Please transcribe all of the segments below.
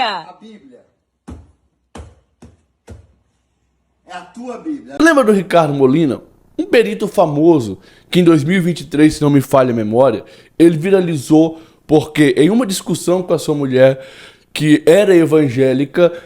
Bíblia? A Bíblia. É a tua Bíblia. Lembra do Ricardo Molina? Um perito famoso que em 2023, se não me falha a memória, ele viralizou porque em uma discussão com a sua mulher, que era evangélica,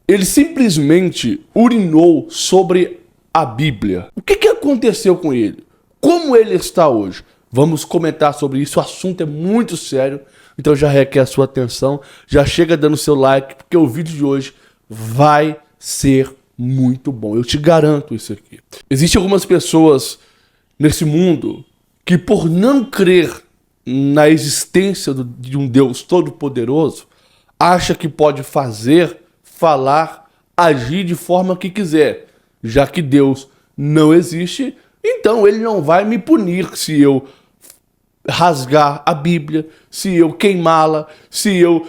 ele simplesmente urinou sobre a Bíblia. O que aconteceu com ele? Como ele está hoje? Vamos comentar sobre isso, o assunto é muito sério, então já requer a sua atenção, já chega dando seu like, porque o vídeo de hoje vai ser muito bom, eu te garanto isso aqui. Existem algumas pessoas nesse mundo que, por não crer na existência de um Deus todo-poderoso, acha que pode fazer, falar, agir de forma que quiser. Já que Deus não existe, então ele não vai me punir se eu rasgar a Bíblia, se eu queimá-la, se eu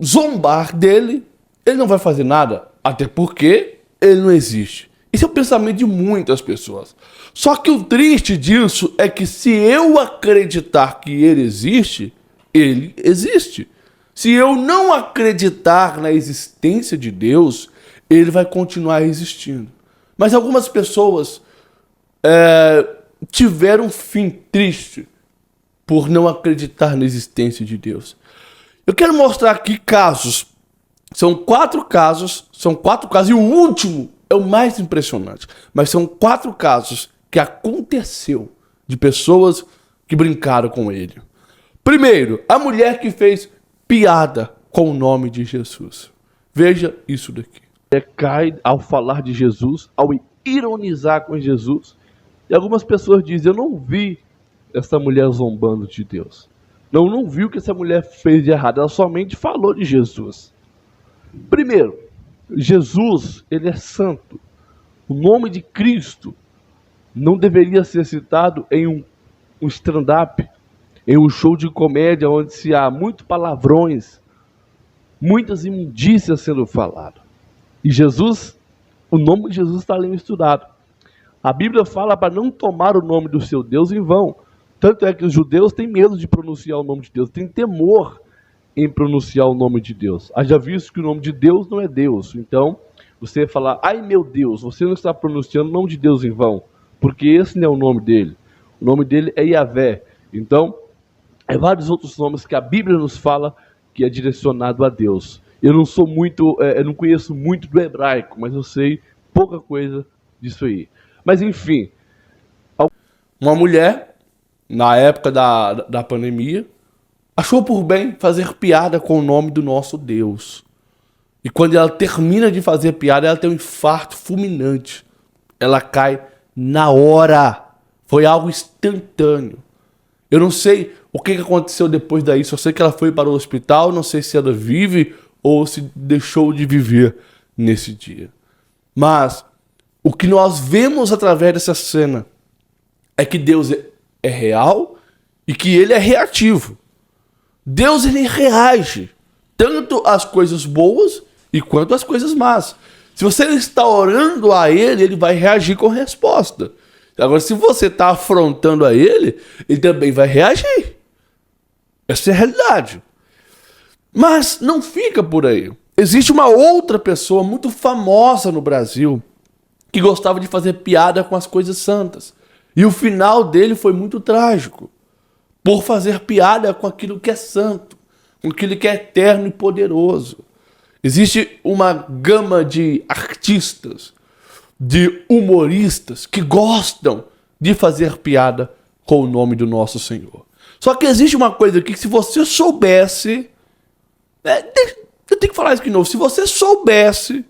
zombar dele. Ele não vai fazer nada, até porque ele não existe. Esse é o pensamento de muitas pessoas. Só que o triste disso é que se eu acreditar que ele existe, ele existe. Se eu não acreditar na existência de Deus, ele vai continuar existindo. Mas algumas pessoas tiveram um fim triste por não acreditar na existência de Deus. Eu quero mostrar aqui casos. São quatro casos, e o último é o mais impressionante. Mas são 4 casos que aconteceu de pessoas que brincaram com ele. Primeiro, a mulher que fez piada com o nome de Jesus. Veja isso daqui. Cai ao falar de Jesus, ao ironizar com Jesus. E algumas pessoas dizem, eu não vi essa mulher zombando de Deus. Não vi o que essa mulher fez de errado. Ela somente falou de Jesus. Primeiro, Jesus, ele é santo. O nome de Cristo não deveria ser citado em um stand-up, em um show de comédia onde se há muitos palavrões, muitas imundícias sendo faladas. E Jesus, o nome de Jesus está ali misturado. A Bíblia fala para não tomar o nome do seu Deus em vão. Tanto é que os judeus têm medo de pronunciar o nome de Deus, têm temor em pronunciar o nome de Deus. Haja visto que o nome de Deus não é Deus. Então, você falar, ai meu Deus, você não está pronunciando o nome de Deus em vão, porque esse não é o nome dele. O nome dele é Yahvé. Então, vários outros nomes que a Bíblia nos fala que é direcionado a Deus. Eu não conheço muito do hebraico, mas eu sei pouca coisa disso aí. Mas enfim, uma mulher, na época da pandemia, achou por bem fazer piada com o nome do nosso Deus. E quando ela termina de fazer piada, ela tem um infarto fulminante. Ela cai na hora. Foi algo instantâneo. Eu não sei o que aconteceu depois daí, só sei que ela foi para o hospital, não sei se ela vive ou se deixou de viver nesse dia. Mas o que nós vemos através dessa cena é que Deus é real e que ele é reativo. Deus, ele reage tanto às coisas boas e quanto às coisas más. Se você está orando a ele, ele vai reagir com resposta. Agora, se você está afrontando a ele, ele também vai reagir. Essa é a realidade. Mas não fica por aí. Existe uma outra pessoa muito famosa no Brasil que gostava de fazer piada com as coisas santas. E o final dele foi muito trágico. Por fazer piada com aquilo que é santo, com aquilo que é eterno e poderoso. Existe uma gama de artistas, de humoristas que gostam de fazer piada com o nome do nosso Senhor. Só que existe uma coisa aqui que se você soubesse... eu tenho que falar isso de novo. Se você soubesse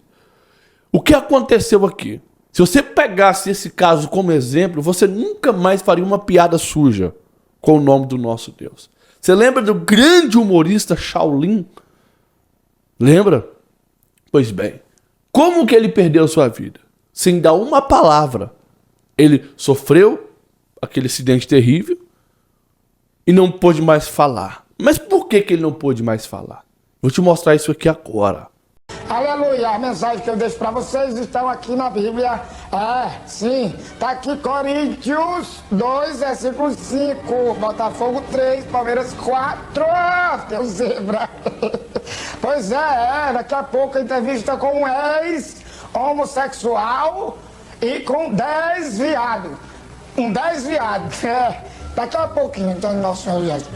o que aconteceu aqui, se você pegasse esse caso como exemplo, você nunca mais faria uma piada suja com o nome do nosso Deus. Você lembra do grande humorista Shaolin? Lembra? Pois bem, como que ele perdeu sua vida? Sem dar uma palavra. Ele sofreu aquele acidente terrível e não pôde mais falar. Mas por que ele não pôde mais falar? Vou te mostrar isso aqui agora. Aleluia, a mensagem que eu deixo para vocês estão aqui na Bíblia. Sim, tá aqui Coríntios 2, versículo 5, Botafogo 3, Palmeiras 4, tem o zebra. Pois Pois daqui a pouco a entrevista com um ex-homossexual e com 10 viados. 10 viados. Daqui a pouquinho, então, Nosso Senhor Jesus.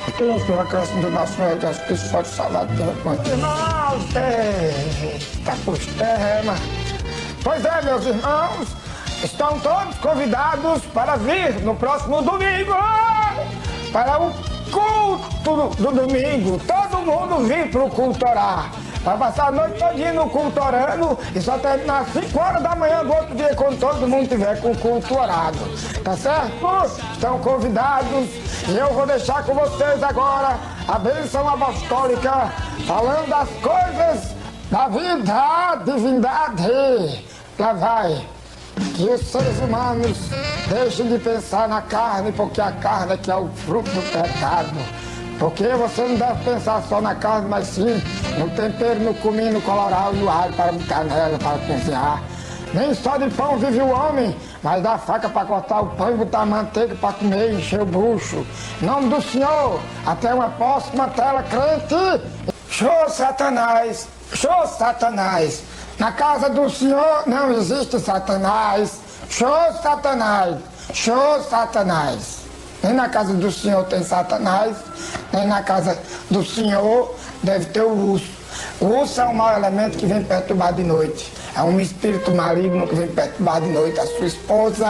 Aqui eu estou acrescento do Nosso Senhor Jesus Cristo, só de saudade de repente. Irmãos, tá por terra. Pois meus irmãos, estão todos convidados para vir no próximo domingo para o culto do domingo. Todo mundo vir para o culto orar. Vai passar a noite todinha no culto orando e só terminar às 5 horas da manhã do outro dia, quando todo mundo tiver com o culto orado. Tá certo? Estão convidados e eu vou deixar com vocês agora a bênção apostólica, falando das coisas da vida, da divindade. Lá vai. Que os seres humanos deixem de pensar na carne, porque a carne é que é o fruto do pecado. Porque você não deve pensar só na carne, mas sim no tempero, no cominho, no colorau e no alho para botar nela, para cozinhar. Nem só de pão vive o homem, mas dá faca para cortar o pão e botar manteiga para comer e encher o bucho. Em nome do Senhor, até uma próxima tela crente. Show Satanás, show Satanás. Na casa do Senhor não existe Satanás. Show Satanás, show Satanás. Nem na casa do Senhor tem Satanás, nem na casa do Senhor deve ter o urso. O urso é um mau elemento que vem perturbar de noite. É um espírito maligno que vem perturbar de noite a sua esposa.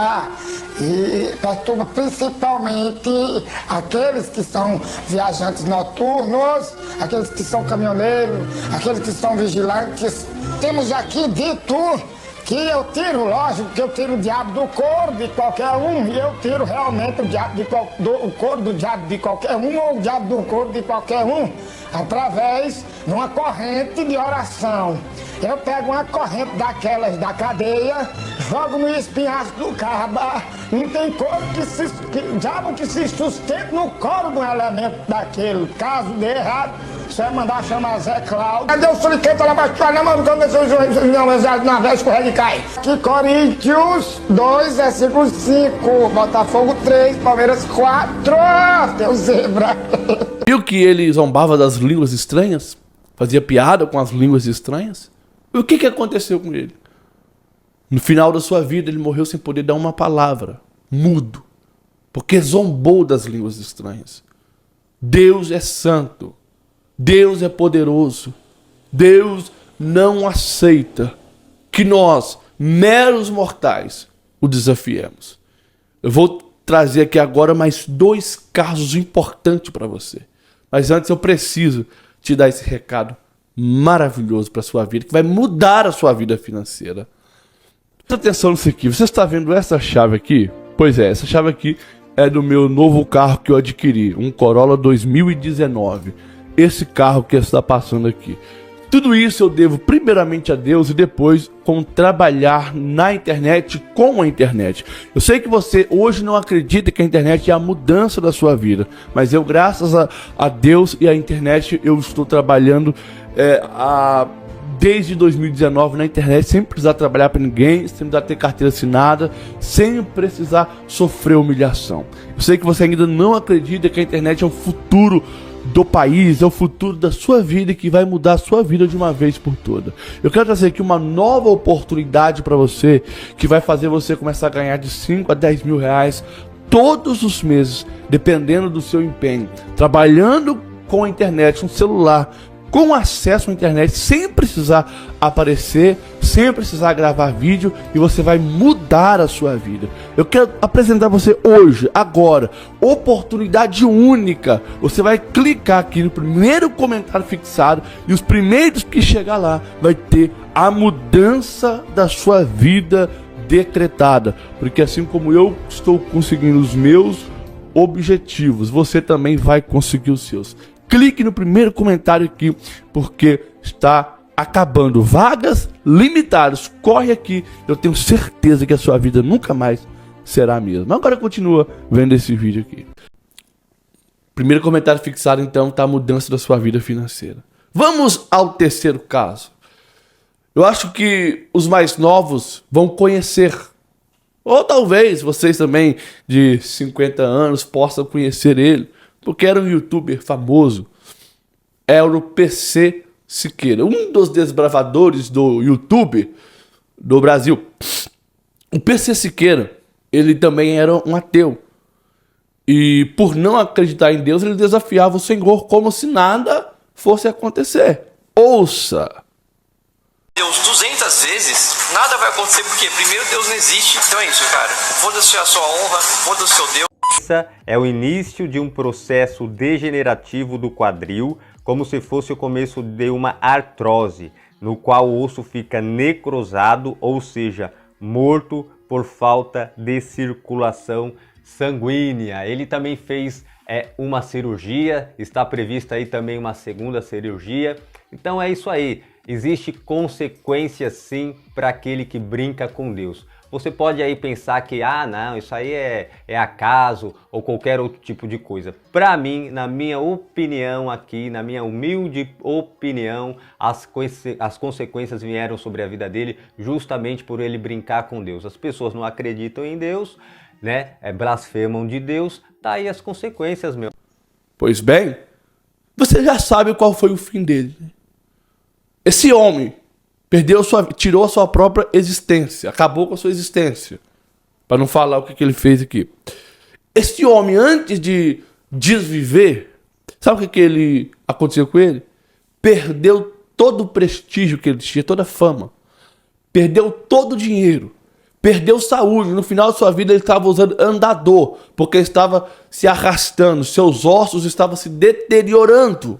E perturba principalmente aqueles que são viajantes noturnos, aqueles que são caminhoneiros, aqueles que são vigilantes. Temos aqui dito que eu tiro, lógico, que eu tiro o diabo do couro de qualquer um, e eu tiro realmente o diabo o couro do diabo de qualquer um, ou o diabo do couro de qualquer um, através de uma corrente de oração. Eu pego uma corrente daquelas da cadeia, jogo no espinhaço do caba, não tem couro diabo que se sustente no couro de um elemento daquele. Caso dê errado, você vai mandar chamar Zé Cláudio. Cadê o suriqueta lá baixo? Não, mano, quando desceu o joelho, na vez escorrega e cai. Aqui, Coríntios 2, versículo 5, Botafogo 3, Palmeiras 4, teu zebra. Viu que ele zombava das línguas estranhas? Fazia piada com as línguas estranhas? E o que aconteceu com ele? No final da sua vida, ele morreu sem poder dar uma palavra, mudo, porque zombou das línguas estranhas. Deus é santo. Deus é poderoso. Deus não aceita que nós, meros mortais, o desafiemos. Eu vou trazer aqui agora mais 2 casos importantes para você. Mas antes eu preciso te dar esse recado maravilhoso para a sua vida, que vai mudar a sua vida financeira. Presta atenção nisso aqui. Você está vendo essa chave aqui? Pois é, essa chave aqui é do meu novo carro que eu adquiri, um Corolla 2019. Esse carro que está passando aqui. Tudo isso eu devo primeiramente a Deus e depois com trabalhar na internet, com a internet. Eu sei que você hoje não acredita que a internet é a mudança da sua vida, mas eu, graças a Deus e a internet, eu estou trabalhando desde 2019 na internet, sem precisar trabalhar para ninguém, sem precisar ter carteira assinada, sem precisar sofrer humilhação. Eu sei que você ainda não acredita que a internet é o futuro do país, é o futuro da sua vida e que vai mudar a sua vida de uma vez por toda. Eu quero trazer aqui uma nova oportunidade para você, que vai fazer você começar a ganhar de 5 a 10 mil reais todos os meses, dependendo do seu empenho, trabalhando com a internet, um celular, com acesso à internet, sem precisar aparecer, sem precisar gravar vídeo, e você vai mudar a sua vida. Eu quero apresentar você hoje, agora, oportunidade única. Você vai clicar aqui no primeiro comentário fixado e os primeiros que chegar lá vai ter a mudança da sua vida decretada. Porque assim como eu estou conseguindo os meus objetivos, você também vai conseguir os seus. Clique no primeiro comentário aqui, porque está acabando. Vagas limitadas. Corre aqui. Eu tenho certeza que a sua vida nunca mais será a mesma. Agora continua vendo esse vídeo aqui. Primeiro comentário fixado, então, está a mudança da sua vida financeira. Vamos ao terceiro caso. Eu acho que os mais novos vão conhecer. Ou talvez vocês também, de 50 anos, possam conhecer ele. Porque era um youtuber famoso. Era o PC Siqueira, um dos desbravadores do YouTube do Brasil. O PC Siqueira, ele também era um ateu. E por não acreditar em Deus, ele desafiava o Senhor como se nada fosse acontecer. Ouça! Deus 200 vezes, nada vai acontecer, porque primeiro Deus não existe. Então é isso, cara. Foda-se a sua honra, foda-se o seu Deus. Essa é o início de um processo degenerativo do quadril, como se fosse o começo de uma artrose, no qual o osso fica necrosado, ou seja, morto por falta de circulação sanguínea. Ele também fez uma cirurgia, está prevista aí também uma segunda cirurgia. Então é isso aí, existe consequência sim para aquele que brinca com Deus. Você pode aí pensar que, não, isso aí é acaso ou qualquer outro tipo de coisa. Para mim, na minha opinião aqui, na minha humilde opinião, as consequências vieram sobre a vida dele justamente por ele brincar com Deus. As pessoas não acreditam em Deus, né? Blasfemam de Deus, tá aí as consequências, meu. Pois bem, você já sabe qual foi o fim dele. Esse homem tirou a sua própria existência, acabou com a sua existência. Para não falar o que ele fez aqui. Esse homem, antes de desviver, sabe o que aconteceu com ele? Perdeu todo o prestígio que ele tinha, toda a fama. Perdeu todo o dinheiro. Perdeu saúde. No final da sua vida ele estava usando andador, porque estava se arrastando, seus ossos estavam se deteriorando.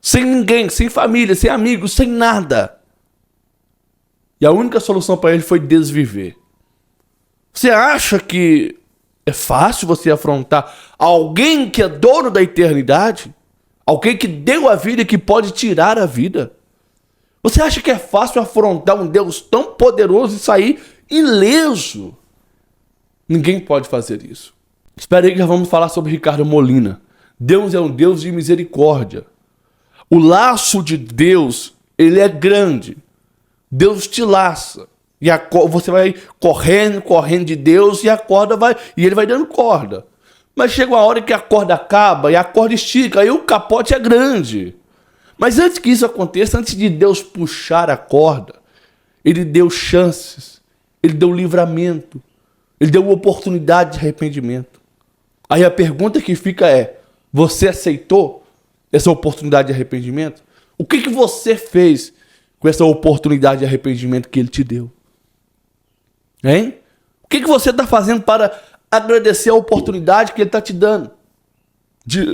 Sem ninguém, sem família, sem amigos, sem nada. E a única solução para ele foi desviver. Você acha que é fácil você afrontar alguém que é dono da eternidade? Alguém que deu a vida e que pode tirar a vida? Você acha que é fácil afrontar um Deus tão poderoso e sair ileso? Ninguém pode fazer isso. Espera aí que já vamos falar sobre Ricardo Molina. Deus é um Deus de misericórdia. O laço de Deus, ele é grande. Deus te laça. E você vai correndo de Deus e a corda e ele vai dando corda. Mas chega uma hora que a corda acaba e a corda estica, aí o capote é grande. Mas antes que isso aconteça, antes de Deus puxar a corda, ele deu chances, ele deu livramento, ele deu oportunidade de arrependimento. Aí a pergunta que fica é, você aceitou essa oportunidade de arrependimento? O que você fez com essa oportunidade de arrependimento que ele te deu? Hein? O que você está fazendo para agradecer a oportunidade que ele está te dando?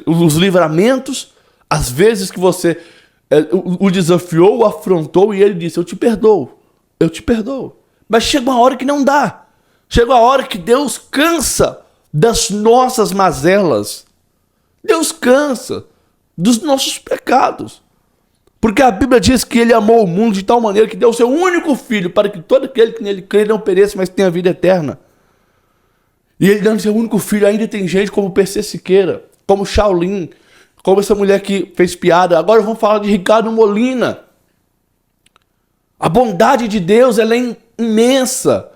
Os livramentos, as vezes que você o desafiou, o afrontou e ele disse, eu te perdoo. Mas chega uma hora que não dá. Chega uma hora que Deus cansa das nossas mazelas. Deus cansa dos nossos pecados. Porque a Bíblia diz que ele amou o mundo de tal maneira que deu o seu único filho para que todo aquele que nele crê não pereça, mas tenha vida eterna. E ele dando seu único filho, ainda tem gente como PC Siqueira, como Shaolin, como essa mulher que fez piada. Agora vamos falar de Ricardo Molina. A bondade de Deus, ela é imensa.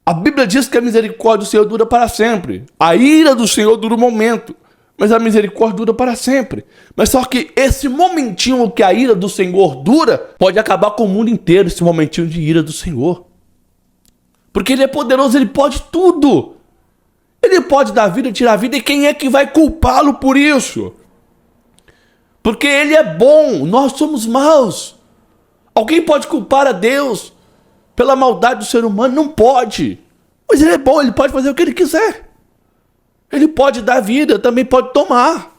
A Bíblia diz que a misericórdia do Senhor dura para sempre. A ira do Senhor dura um momento, mas a misericórdia dura para sempre. Mas só que esse momentinho que a ira do Senhor dura, pode acabar com o mundo inteiro, esse momentinho de ira do Senhor. Porque ele é poderoso, ele pode tudo. Ele pode dar vida, tirar a vida, e quem é que vai culpá-lo por isso? Porque ele é bom, nós somos maus. Alguém pode culpar a Deus pela maldade do ser humano? Não pode. Mas ele é bom, ele pode fazer o que ele quiser. Ele pode dar vida, também pode tomar.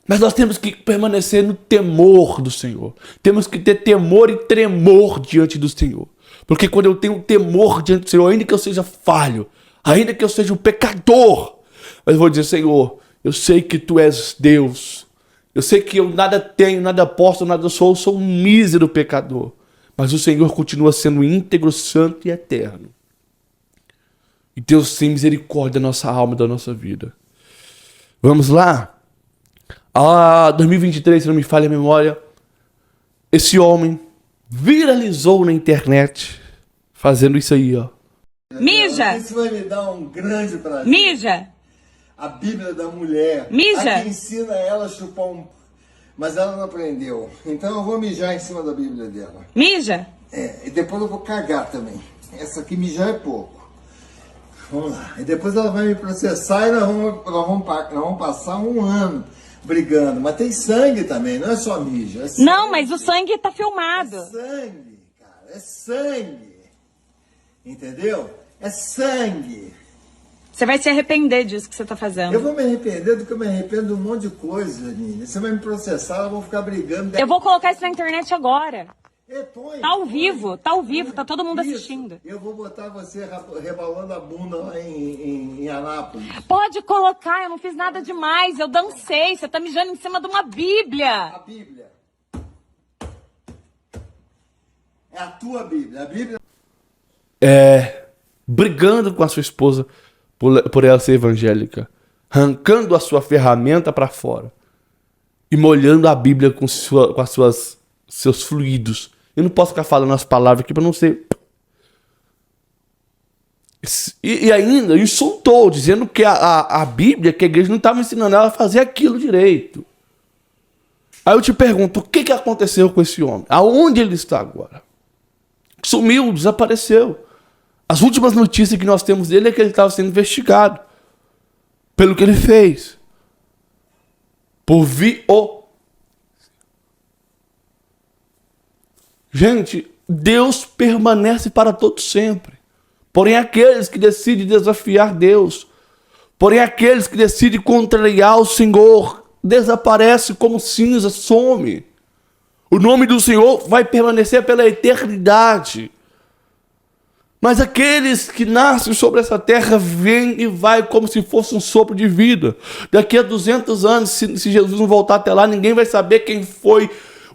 Mas nós temos que permanecer no temor do Senhor. Temos que ter temor e tremor diante do Senhor. Porque quando eu tenho temor diante do Senhor, ainda que eu seja falho, ainda que eu seja um pecador, mas eu vou dizer, Senhor, eu sei que Tu és Deus. Eu sei que eu nada tenho, nada posso, nada sou um mísero pecador. Mas o Senhor continua sendo íntegro, santo e eterno. E Deus tem misericórdia da nossa alma e da nossa vida. Vamos lá? 2023, se não me falha a memória, esse homem viralizou na internet fazendo isso aí, ó. Mija! Isso vai me dar um grande prazer. Mija! A Bíblia da mulher. Mija! A que ensina ela a chupar Mas ela não aprendeu. Então eu vou mijar em cima da Bíblia dela. Mija? E depois eu vou cagar também. Essa aqui mijar é pouco. Vamos lá. E depois ela vai me processar e nós vamos passar um ano brigando. Mas tem sangue também, não é só mijo. É sangue. Não, mas o sangue tá filmado. É sangue, cara. É sangue. Entendeu? É sangue. Você vai se arrepender disso que você tá fazendo. Eu vou me arrepender do que eu me arrependo de um monte de coisa, Nini. Você vai me processar, eu vou ficar brigando. Eu vou colocar isso na internet agora. Põe, Tá ao vivo, tá todo mundo Isso. assistindo. Eu vou botar você rebalando a bunda lá em Anápolis. Pode colocar, eu não fiz nada demais, eu dancei, você tá mijando em cima de uma Bíblia. A Bíblia. É a tua Bíblia. A Bíblia. Brigando com a sua esposa por ela ser evangélica, arrancando a sua ferramenta para fora e molhando a Bíblia com seus fluidos. Eu não posso ficar falando as palavras aqui para não ser... E ainda insultou, dizendo que a Bíblia, que a igreja não estava ensinando ela a fazer aquilo direito. Aí eu te pergunto, o que aconteceu com esse homem? Aonde ele está agora? Sumiu, desapareceu. As últimas notícias que nós temos dele é que ele estava sendo investigado pelo que ele fez. Gente, Deus permanece para todo sempre. Porém, aqueles que decidem desafiar Deus, porém, aqueles que decidem contrariar o Senhor, desaparece como cinza, some. O nome do Senhor vai permanecer pela eternidade. Mas aqueles que nascem sobre essa terra vêm e vai como se fosse um sopro de vida. Daqui a 200 anos, se Jesus não voltar até lá, ninguém vai saber quem foi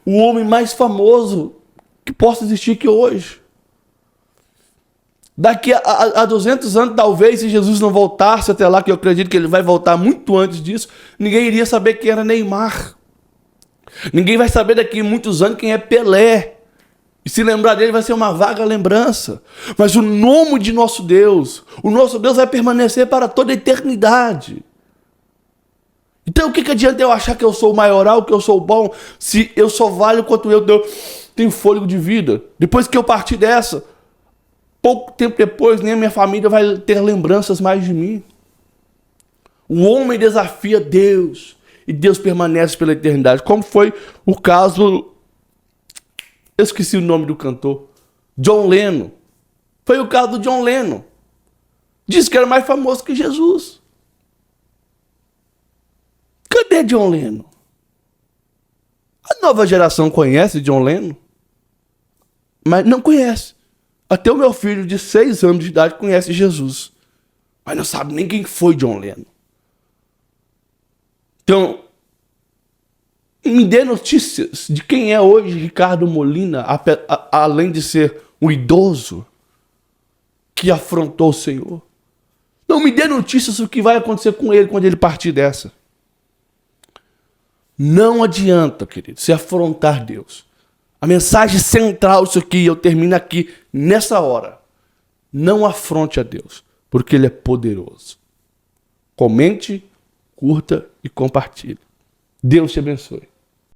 o homem mais famoso que possa existir aqui hoje. Daqui a 200 anos, talvez, se Jesus não voltasse até lá, que eu acredito que ele vai voltar muito antes disso, ninguém iria saber quem era Neymar. Ninguém vai saber daqui a muitos anos quem é Pelé. E se lembrar dele vai ser uma vaga lembrança. Mas o nome de nosso Deus, o nosso Deus vai permanecer para toda a eternidade. Então o que adianta eu achar que eu sou o maioral, que eu sou bom, se eu só valho quanto eu tenho fôlego de vida? Depois que eu partir dessa, pouco tempo depois, nem a minha família vai ter lembranças mais de mim. O homem desafia Deus e Deus permanece pela eternidade. Como foi o caso... Eu esqueci o nome do cantor. John Lennon. Foi o caso do John Lennon. Diz que era mais famoso que Jesus. Cadê John Lennon? A nova geração conhece John Lennon? Mas não conhece. Até o meu filho de 6 anos de idade conhece Jesus. Mas não sabe nem quem foi John Lennon. Então... me dê notícias de quem é hoje Ricardo Molina, além de ser um idoso que afrontou o Senhor. Não me dê notícias do que vai acontecer com ele quando ele partir dessa. Não adianta, querido, se afrontar Deus. A mensagem central disso aqui, eu termino aqui nessa hora. Não afronte a Deus, porque Ele é poderoso. Comente, curta e compartilhe. Deus te abençoe.